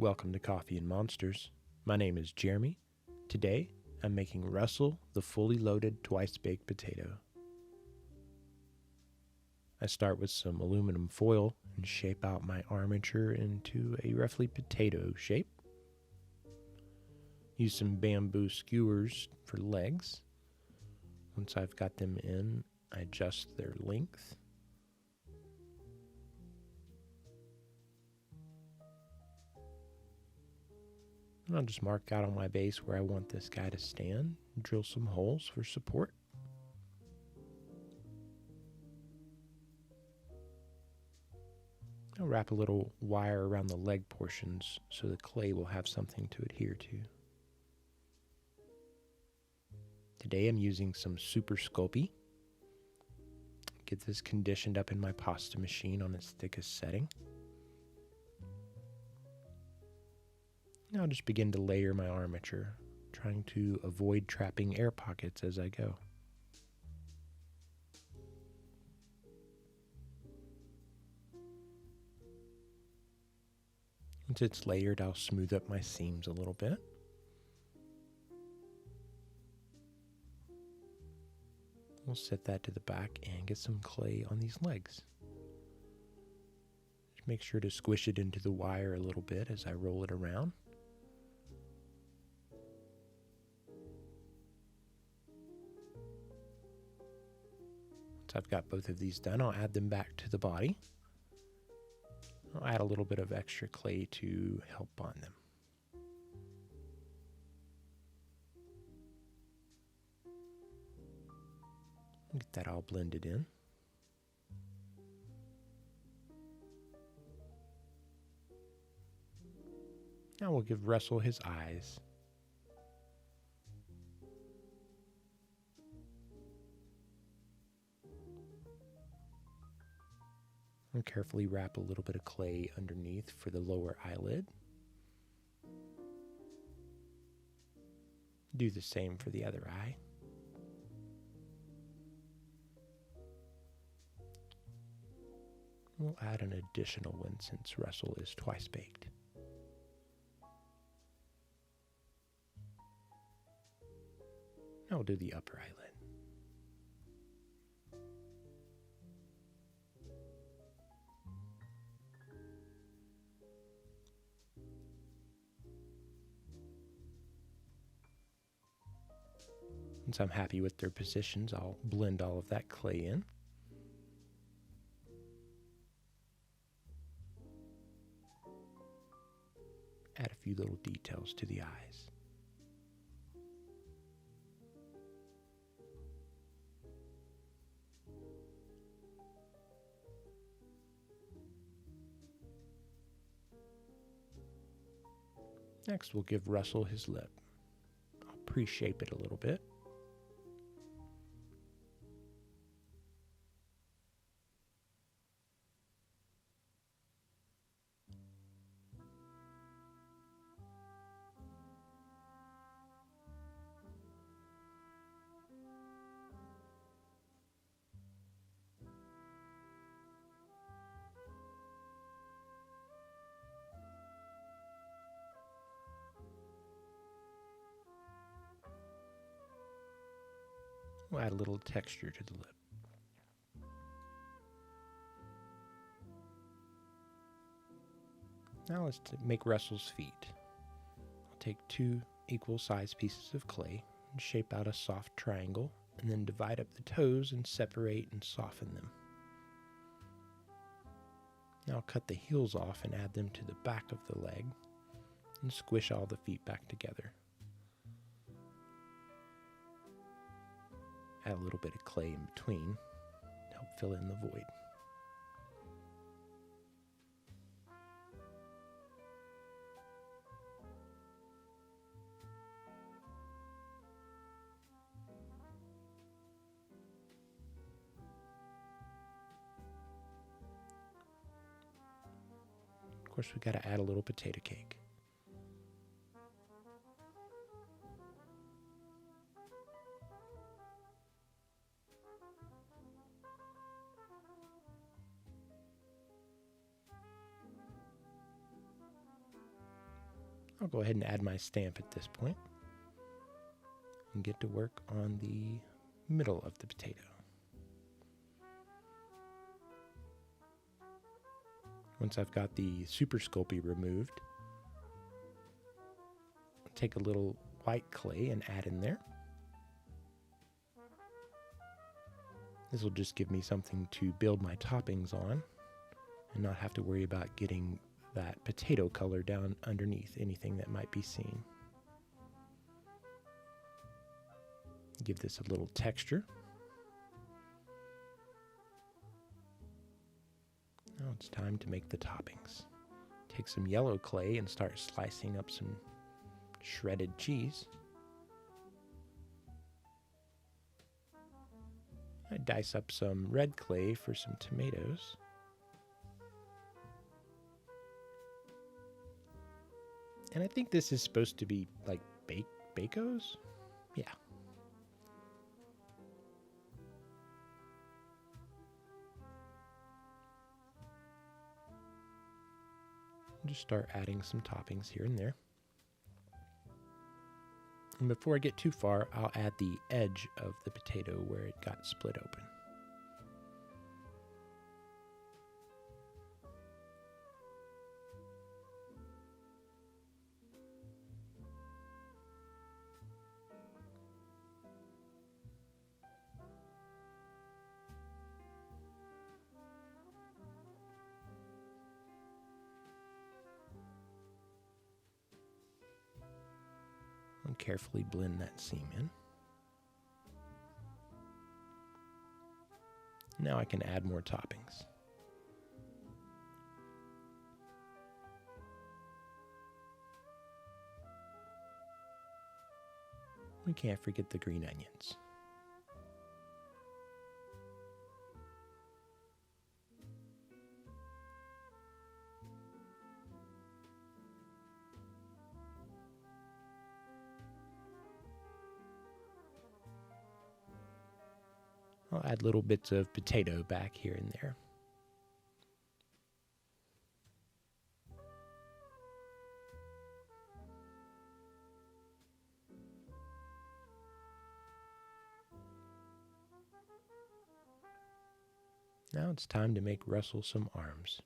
Welcome to Coffee and Monsters. My name is Jeremy. Today, I'm making Russell the fully loaded twice-baked potato. I start with some aluminum foil and shape out my armature into a roughly potato shape. Use some bamboo skewers for legs. Once I've got them in, I adjust their length. And I'll just mark out on my base where I want this guy to stand, drill some holes for support. I'll wrap a little wire around the leg portions so the clay will have something to adhere to. Today I'm using some super sculpey. Get this conditioned up in my pasta machine on its thickest setting. Now I'll just begin to layer my armature, trying to avoid trapping air pockets as I go. Once it's layered, I'll smooth up my seams a little bit. We'll set that to the back and get some clay on these legs. Just make sure to squish it into the wire a little bit as I roll it around. Once I've got both of these done, I'll add them back to the body. I'll add a little bit of extra clay to help bond them. Get that all blended in. Now we'll give Russell his eyes. And carefully wrap a little bit of clay underneath for the lower eyelid. Do the same for the other eye. We'll add an additional one since Russell is twice baked. Now we'll do the upper eyelid. Once I'm happy with their positions, I'll blend all of that clay in. Add a few little details to the eyes. Next, we'll give Russell his lip. I'll pre-shape it a little bit. We'll add a little texture to the lip. Now let's make Russell's feet. I'll take 2 equal-sized pieces of clay and shape out a soft triangle, and then divide up the toes and separate and soften them. Now I'll cut the heels off and add them to the back of the leg and squish all the feet back together. Add a little bit of clay in between to help fill in the void. Of course, we got to add a little potato cake. I'll go ahead and add my stamp at this point and get to work on the middle of the potato. Once I've got the super sculpey removed, I'll take a little white clay and add in there. This will just give me something to build my toppings on and not have to worry about getting that potato color down underneath anything that might be seen. Give this a little texture. Now it's time to make the toppings. Take some yellow clay and start slicing up some shredded cheese. I dice up some red clay for some tomatoes. And I think this is supposed to be like bacos? Yeah. Just start adding some toppings here and there. And before I get too far, I'll add the edge of the potato where it got split open. And carefully blend that seam in. Now I can add more toppings. We can't forget the green onions. I'll add little bits of potato back here and there. Now it's time to make Russell some arms.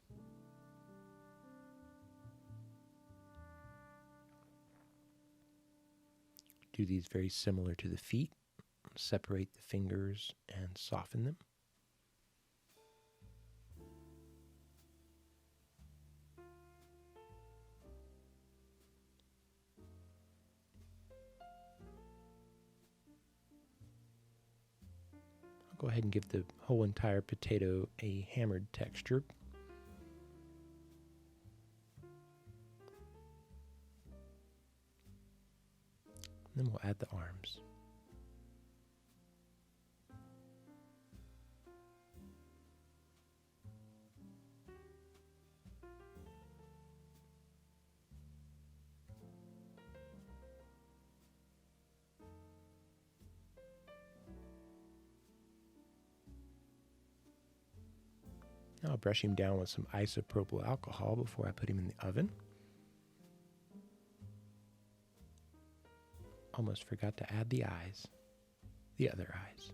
Do these very similar to the feet. Separate the fingers and soften them. I'll go ahead and give the whole entire potato a hammered texture. Then we'll add the arms. Now I'll brush him down with some isopropyl alcohol before I put him in the oven. Almost forgot to add the eyes, the other eyes.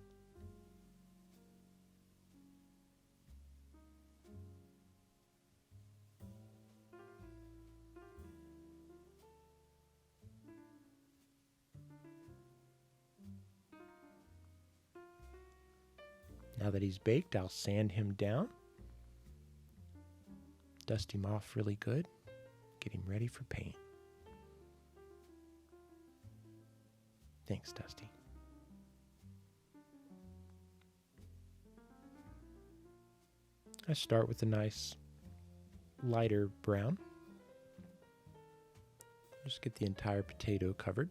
Now that he's baked, I'll sand him down. Dust him off really good. Get him ready for paint. Thanks, Dusty. I start with a nice lighter brown. Just get the entire potato covered.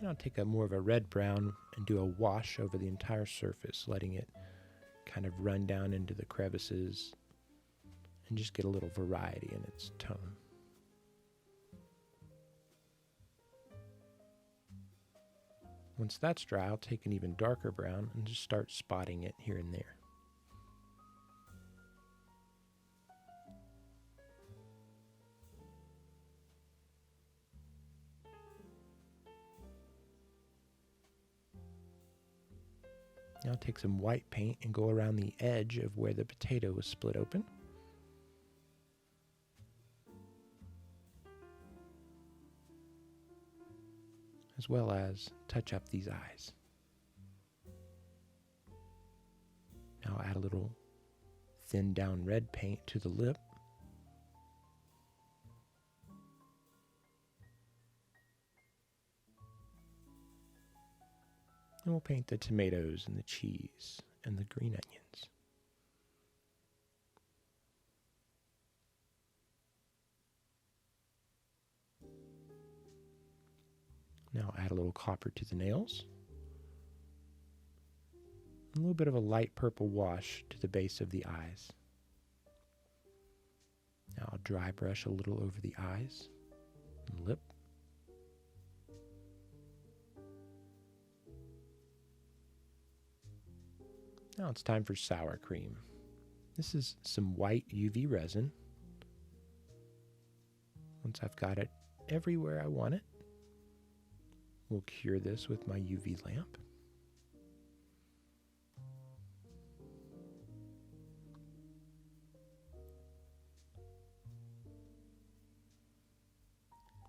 And I'll take more of a red brown and do a wash over the entire surface, letting it kind of run down into the crevices and just get a little variety in its tone. Once that's dry, I'll take an even darker brown and just start spotting it here and there. Now take some white paint and go around the edge of where the potato was split open. As well as touch up these eyes. Now add a little thin down red paint to the lip. And we'll paint the tomatoes and the cheese and the green onions. Now add a little copper to the nails. A little bit of a light purple wash to the base of the eyes. Now I'll dry brush a little over the eyes and lip. Now it's time for sour cream. This is some white UV resin. Once I've got it everywhere I want it, we'll cure this with my UV lamp.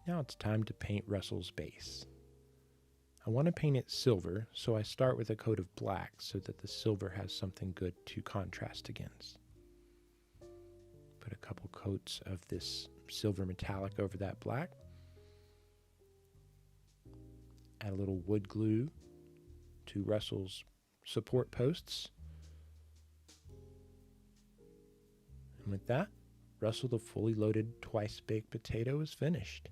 Now it's time to paint Russell's base. I want to paint it silver, so I start with a coat of black so that the silver has something good to contrast against. Put a couple coats of this silver metallic over that black. Add a little wood glue to Russell's support posts. And with that, Russell the fully loaded twice-baked potato is finished.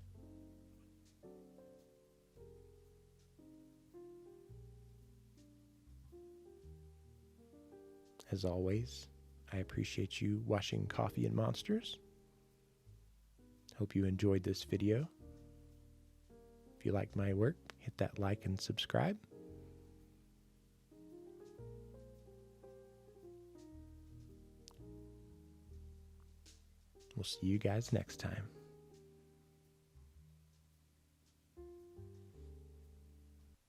As always, I appreciate you watching Coffee and Monsters. Hope you enjoyed this video. If you like my work, hit that like and subscribe. We'll see you guys next time.